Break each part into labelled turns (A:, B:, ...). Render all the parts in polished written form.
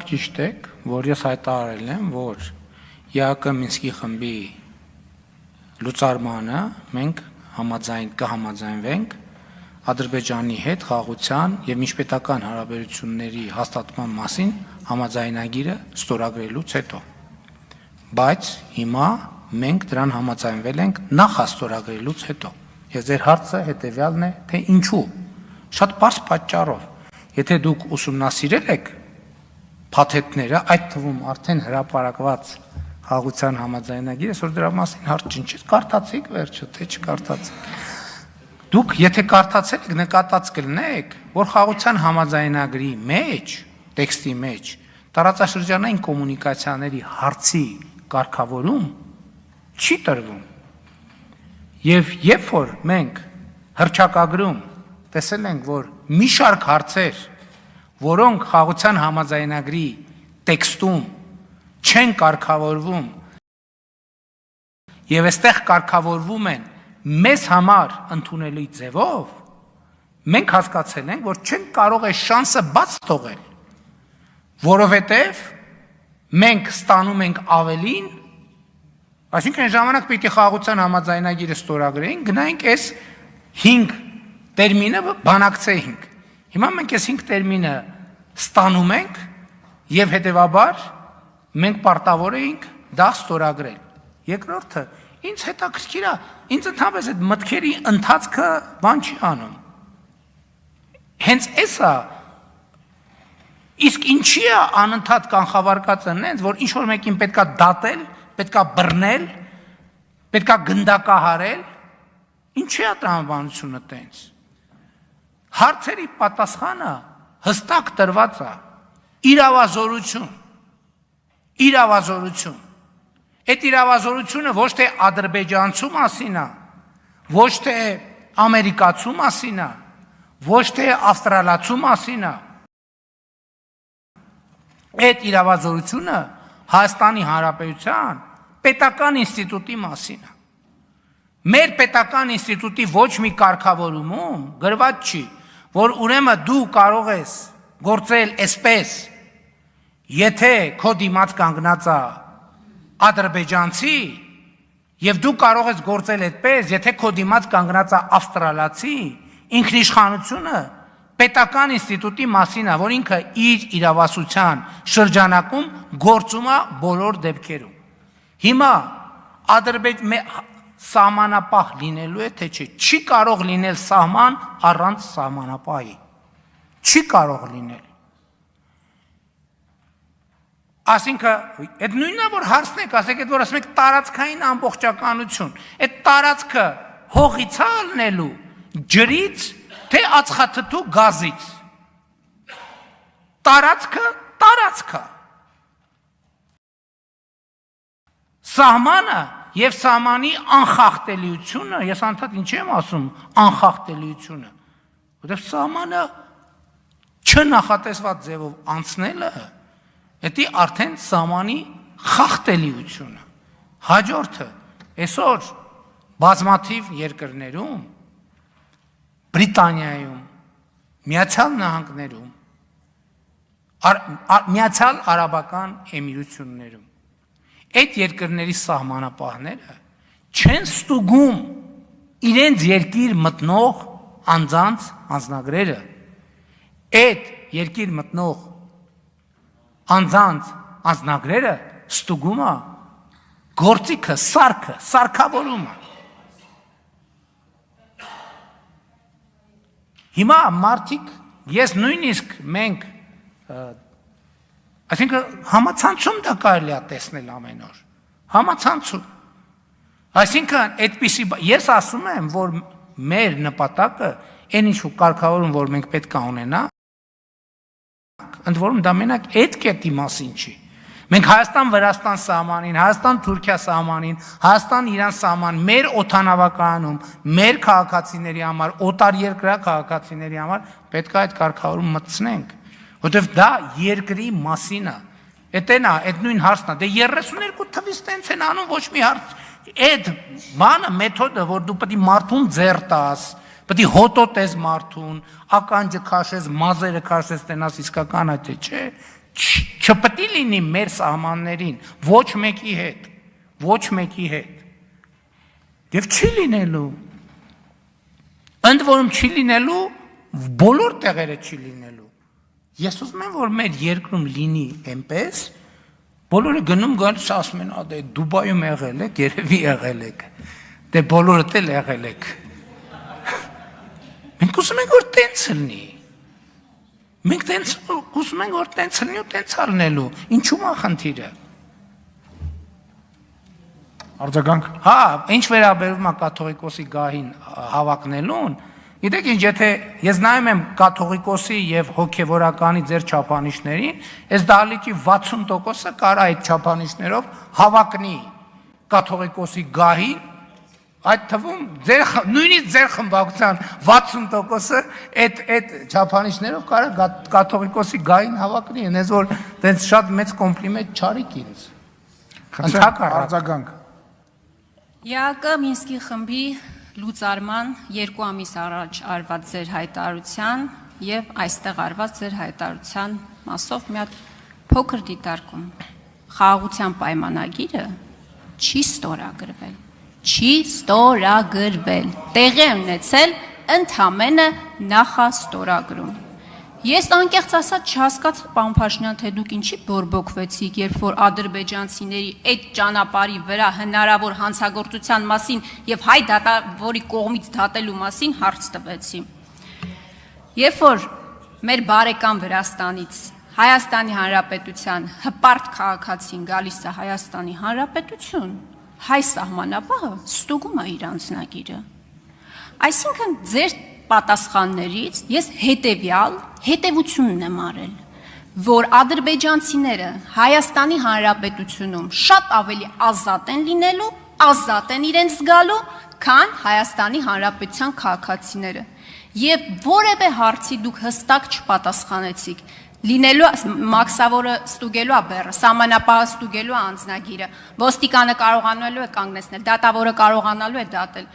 A: Ճիշտ եք, որ ես հայտարարել եմ, որ ԵԱԿ Մինսկի խմբի լուծարմանը մենք կհամաձայնվենք Ադրբեջանի հետ խաղաղության եւ միջպետական հարաբերությունների հաստատման մասին համաձայնագիրը ստորագրելուց հետո։ Բայց հիմա մենք դրան համաձայնվել ենք նախաստորագրելուց հետո։ Ես ձեր հարցը հետեւյալն է, թե ինչու։ Շատ պարզ պատճառով։ Եթե դուք ուսումնասիրել եք փաթեթները, այդ թվում արդեն հրապարակված խաղաղության համաձայնագիրը, որ դրա մասին հարց չնչեց, կարդացիք վերջը, թե չկարդացիք։ Դուք եթե կարդացել եք, նկատած կլինեք, որ խաղաղության համաձայնագրի մեջ, տեքստի մեջ, տարածաշրջանային կոմունիկացիաների հարցի կարգավորում չի տրվում։ Եվ երբ որ մենք հռչակագրում տեսել ենք, որ մի շարք հարցեր, որոնք խաղաղության համաձայնագրի տեքստում չեն կարգավորվում եւ այստեղ կարգավորվում են մեզ համար ընդունելի ձևով, մենք հասկացել ենք, որ չենք կարող այս շանսը բաց թողել, որովհետեւ մենք ստանում ենք ավելին, այսինքն ժամանակ պիտի խաղաղության համաձայնագիրը ստորագրեինք, գնայինք այս 5 տերմինը բանակցեինք։ Հիմա մենք այս 5 տերմինը ստանում ենք եւ հետեւաբար մենք պարտավոր էինք դա ստորագրել։ Երկրորդը, ինձ հետաքրքիր է, ինձ ընդհանրապես այդ մտքերի ընթացքը բան չի անում։ Հենց էսա իսկ ինչի է անընդհատ կանխավարկածը նենց, որ ինչ որ մեկին պետքա դատել, պետքա բռնել, պետքա գնդակահարել, ինչի է տրամաբանությունը տենց։ Հարցերի պատասխանը հստակ տրված է, իրավազորություն։ Այդ իրավազորությունը ոչ թե ադրբեջանցու մասին է, ոչ թե ամերիկացու մասին է, ոչ թե ավստրալացու մասին է։ Այդ իրավազորությունը Հայաստանի Հանրապետության պետական ինստիտուտի մասին է։ Մեր պետական ինստիտուտի ոչ մի կարգավորումում գրված չի, որ ուրեմն դու կարող ես գործել այսպես, եթե քո դիմաց կանգնած է ադրբեջանցի, եւ դու կարող ես գործել այդպես, եթե քո դիմաց կանգնած է ավստրալացի, ինքնիշխանությունը պետական ինստիտուտի մասին է, որ ինքը իր իրավասության շրջանակում գործում է բոլոր դեպքերում։ Հիմա սահմանապահ լինելու է, թե չէ, չի կարող լինել սահման առանց սահմանապահի, չի կարող լինել։ Այսինքն, այդ նույնն է, որ հարցնեք, ասեք, այդ որ ասում եք տարածքային ամբողջականություն, այդ տարածքը հողից է ելնելու, ջրից, թե ածխաթթու գազից։ Տարածքը։ Սահմանը եւ սահմանի անխախտելիությունը, ես անդադ ինչ եմ ասում, անխախտելիությունը, որովհետեւ սահմանը չնախատեսված ձևով անցնելը, դա արդեն սահմանի խախտելիությունը։ Հաջորդը, այսօր բազմաթիվ երկրներում, Բրիտանիայում, Միացյալ Նահանգներում, Միացյալ Արաբական Էմիրություններում այդ երկրների սահմանապահները չեն ստուգում իրենց երկիր մտնող անձանց անձնագրերը, այդ երկիր մտնող անձանց անձնագրերը ստուգում է գործիքը, սարքավորումը։ Հիմա մարդիկ, ես նույնիսկ մենք, այսինքն համացանցում դա կարելի է տեսնել ամեն օր, համացանցում։ Այսինքն այդպիսի, ես ասում եմ, որ մեր նպատակը, այն ինչ-որ կարգավորում, որ մենք պետք է ունենանք, ընդ որում դա մենակ այդ կետի մասին չի։ Մենք Հայաստան-Վրաստան սահմանին, Հայաստան-Թուրքիա սահմանին, Հայաստան-Իրան սահման, մեր օդանավակայանում, մեր քաղաքացիների համար, օտարերկրյա քաղաքացիների համար պետք է այդ կարգավորում մտցնենք, որովհետև դա երկրի մասին է։ Այդ նույն հարցն է, դե 32 թվից տենց են անում, ոչ մի հարց, այդ բանը, մեթոդը, որ դու պետք է մարդուն ձեռ տաս, պետք է հոտոտես մարդուն, ականջը քաշես, մազերը քաշես, տենաս իսկական է թե չէ, Չպետք է լինի մեր սահմաններին, ոչ մեկի հետ։ Եվ չի լինելու։ Ընդ որում չի լինելու, բոլոր տեղերը չի լինելու։ Ես ուզում եմ, որ մեր երկրում լինի այնպես, բոլորը գնում գալիս ասում են, դե Դուբայում եղել եք, երևի եղել եք, դե բոլորդ էլ եղել եք։ Մենք ուզում ենք, որ տենց լինի։ Մենք ուզում ենք, որ տենց լինի ու տենց ալնելու, ինչու՞մ է խնդիրը։
B: Արձագանք։
A: Հա, ինչ վերաբերում է կաթողիկոսի գահին հավակնելուն, գիտեք ինչ, եթե ես նայում եմ կաթողիկոսի եւ հոգեվորականի ձեր չափանիշներին, այս դահլիճի 60%-ը կարա այդ չափանիշներով հավակնի կաթողիկոսի գահին, այդ թվում նույնիսկ ձեր խմբակցության 60%-ը այդ չափանիշներով կարա կաթողիկոսի գահին հավակնի, այնպես որ տենց շատ մեծ կոմպլիմենտ չարիք ինձ։
B: Արձագանք։
C: ԵԱԿ Մինսկի խմբի լուծարման 2 ամիս առաջ արված ձեր հայտարարության եւ այստեղ արված ձեր հայտարարության մասով մի հատ փոքր դիտարկում։ Խաղաղության պայմանագիրը չի ստորագրվել։ Տեղի ունեցել ընդամենը նախաստորագրում։ Ես անկեղծ ասած չհասկացա, պարոն Փաշինյան, թե դուք ինչի բորբոքվեցիք, երբ որ ադրբեջանցիների այդ ճանապարհի վրա հնարավոր հանցագործության մասին եւ հայ դատավորի կողմից դատելու մասին հարց տվեցի։ Երբ որ մեր բարեկամ Վրաստանից Հայաստանի Հանրապետության հպարտ քաղաքացին գալիս է Հայաստանի Հանրապետություն, հայ սահմանապահը ստուգում է իր անձնագիրը։ Այսինքն ձեր պատասխաններից ես հետևությունն եմ արել, որ ադրբեջանցիները Հայաստանի Հանրապետությունում շատ ավելի ազատ են լինելու, ազատ են իրենց զգալու, քան Հայաստանի Հանրապետության քաղաքացիները։ Եվ որևէ հարցի դուք հստակ չպատասխանեցիք, լինելու մաքսավորը ստուգելու է բեռը, սահմանապահը ստուգելու է անձնագիրը, ոստիկանը կարողանալու է կանգնեցնել, դատավորը կարողանալու է դատել։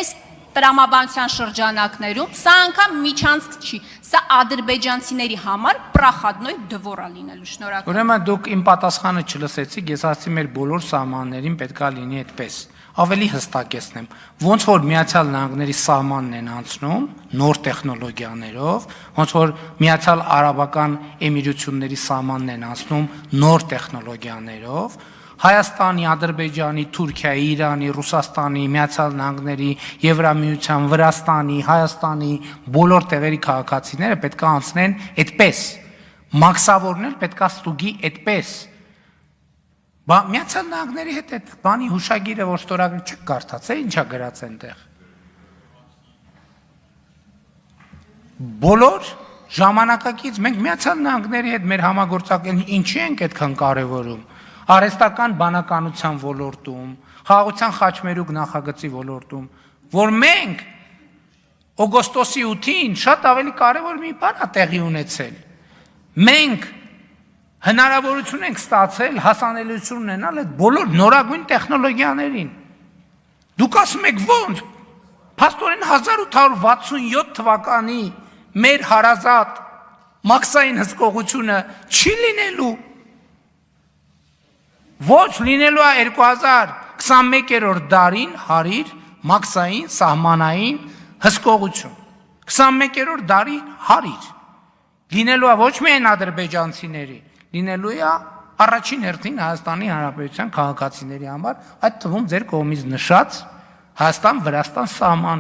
C: Այս տրամաբանության շրջանակներում սա անգամ միջանցք չի, սա ադրբեջանցիների համար պրախադնոյ դվորա լինելու։ Շնորհակալ։
A: Ուրեմն դուք իմ պատասխանը չլսեցիք, ես ասացի մեր բոլոր սահմաններին պետքա լինի այդպես։ Ավելի հստակեցնեմ, ոնց որ Միացյալ Նահանգների սահմանն են անցնում նոր տեխնոլոգիաներով, ոնց որ Միացյալ Արաբական Էմիրությունների սահմանն են անցնում նոր տեխնոլոգիաներով, Հայաստանի, Ադրբեջանի, Թուրքիայի, Իրանի, Ռուսաստանի, Միացյալ Նահանգների, Եվրամիության, Վրաստանի, Հայաստանի բոլոր տեղերի քաղաքացիները պետք է անցնեն այդպես։ Մաքսավորն էլ պետք է ստուգի այդպես։ Միացյալ Նահանգների հետ այդ բանի հուշագիրը, որ ստորագրի չեք կարդացել, ինչա գրած այնտեղ։ Բոլոր ժամանակակից մենք Միացյալ Նահանգների հետ մեր համագործակցությունը ինչի ենք այդքան կարևորում։ Արհեստական բանականության ոլորտում, խաղաղության խաչմերուկ նախագծի ոլորտում, որ մենք օգոստոսի 8-ին շատ ավելի կարևոր մի բան է տեղի ունեցել։ Մենք հնարավորություն ենք ստացել հասանելիություն ունենալ այդ բոլոր նորագույն տեխնոլոգիաներին։ Դուք ասում եք ո՞նց։ Փաստորեն 1867 թվականի մեր հարազատ մաքսային հսկողությունը չի լինելու։ Ոչ լինելու է 2021-րդ դարին հարիր մաքսային սահմանային հսկողություն։ 21-րդ դարի հարիր։ Լինելու է ոչ միայն ադրբեջանցիների, լինելու է առաջին հերթին Հայաստանի Հանրապետության քաղաքացիների համար, այդ թվում ձեր կողմից նշած Հայաստան-Վրաստան սահմանի։